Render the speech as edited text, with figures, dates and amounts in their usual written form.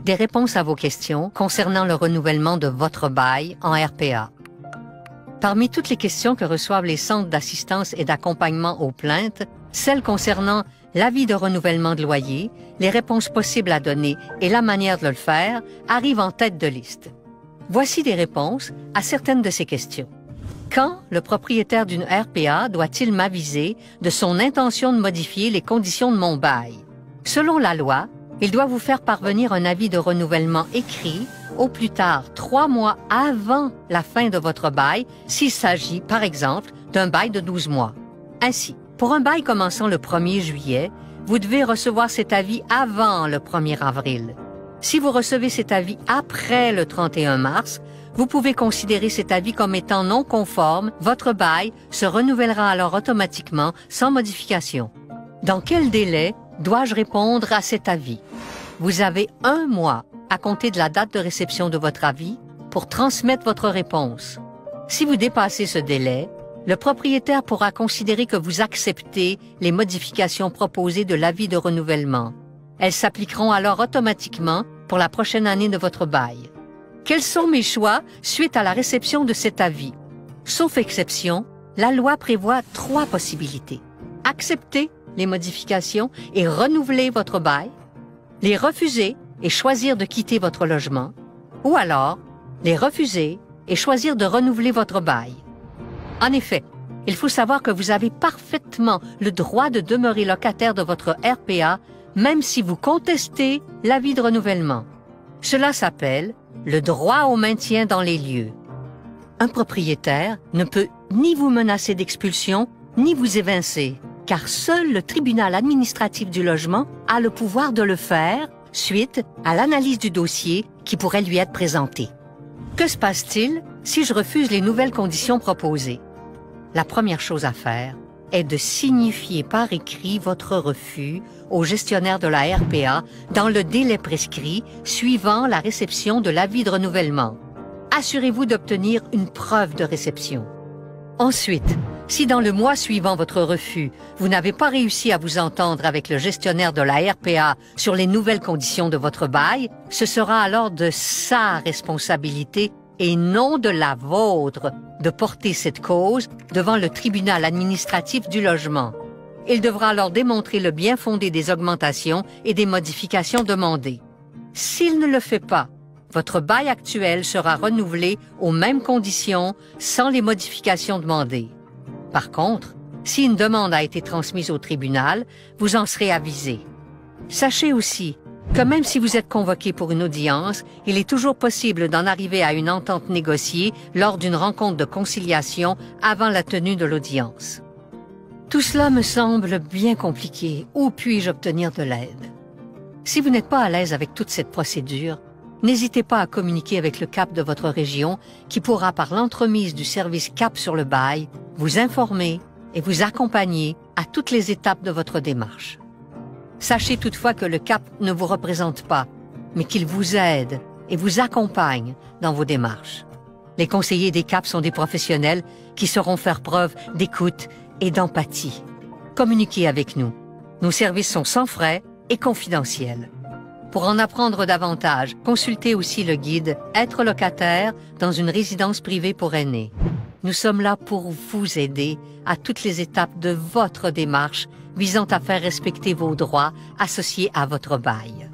Des réponses à vos questions concernant le renouvellement de votre bail en RPA. Parmi toutes les questions que reçoivent les centres d'assistance et d'accompagnement aux plaintes, celles concernant l'avis de renouvellement de loyer, les réponses possibles à donner et la manière de le faire arrivent en tête de liste. Voici des réponses à certaines de ces questions. Quand le propriétaire d'une RPA doit-il m'aviser de son intention de modifier les conditions de mon bail? Selon la loi, il doit vous faire parvenir un avis de renouvellement écrit au plus tard 3 mois avant la fin de votre bail s'il s'agit, par exemple, d'un bail de 12 mois. Ainsi, pour un bail commençant le 1er juillet, vous devez recevoir cet avis avant le 1er avril. Si vous recevez cet avis après le 31 mars, vous pouvez considérer cet avis comme étant non conforme. Votre bail se renouvellera alors automatiquement sans modification. Dans quel délai dois-je répondre à cet avis? Vous avez 1 mois à compter de la date de réception de votre avis pour transmettre votre réponse. Si vous dépassez ce délai, le propriétaire pourra considérer que vous acceptez les modifications proposées de l'avis de renouvellement. Elles s'appliqueront alors automatiquement pour la prochaine année de votre bail. Quels sont mes choix suite à la réception de cet avis? Sauf exception, la loi prévoit 3 possibilités. Accepter les modifications et renouveler votre bail, les refuser et choisir de quitter votre logement, ou alors les refuser et choisir de renouveler votre bail. En effet, il faut savoir que vous avez parfaitement le droit de demeurer locataire de votre RPA, même si vous contestez l'avis de renouvellement. Cela s'appelle le droit au maintien dans les lieux. Un propriétaire ne peut ni vous menacer d'expulsion, ni vous évincer, car seul le tribunal administratif du logement a le pouvoir de le faire suite à l'analyse du dossier qui pourrait lui être présenté. Que se passe-t-il si je refuse les nouvelles conditions proposées? La première chose à faire est de signifier par écrit votre refus au gestionnaire de la RPA dans le délai prescrit suivant la réception de l'avis de renouvellement. Assurez-vous d'obtenir une preuve de réception. Ensuite, si dans le mois suivant votre refus, vous n'avez pas réussi à vous entendre avec le gestionnaire de la RPA sur les nouvelles conditions de votre bail, ce sera alors de sa responsabilité et non de la vôtre de porter cette cause devant le tribunal administratif du logement. Il devra alors démontrer le bien-fondé des augmentations et des modifications demandées. S'il ne le fait pas, votre bail actuel sera renouvelé aux mêmes conditions sans les modifications demandées. Par contre, si une demande a été transmise au tribunal, vous en serez avisé. Sachez aussi que même si vous êtes convoqué pour une audience, il est toujours possible d'en arriver à une entente négociée lors d'une rencontre de conciliation avant la tenue de l'audience. Tout cela me semble bien compliqué. Où puis-je obtenir de l'aide? Si vous n'êtes pas à l'aise avec toute cette procédure, n'hésitez pas à communiquer avec le CAP de votre région qui pourra, par l'entremise du service CAP sur le bail, vous informer et vous accompagner à toutes les étapes de votre démarche. Sachez toutefois que le CAP ne vous représente pas, mais qu'il vous aide et vous accompagne dans vos démarches. Les conseillers des CAP sont des professionnels qui sauront faire preuve d'écoute et d'empathie. Communiquez avec nous. Nos services sont sans frais et confidentiels. Pour en apprendre davantage, consultez aussi le guide « Être locataire dans une résidence privée pour aînés ». Nous sommes là pour vous aider à toutes les étapes de votre démarche visant à faire respecter vos droits associés à votre bail.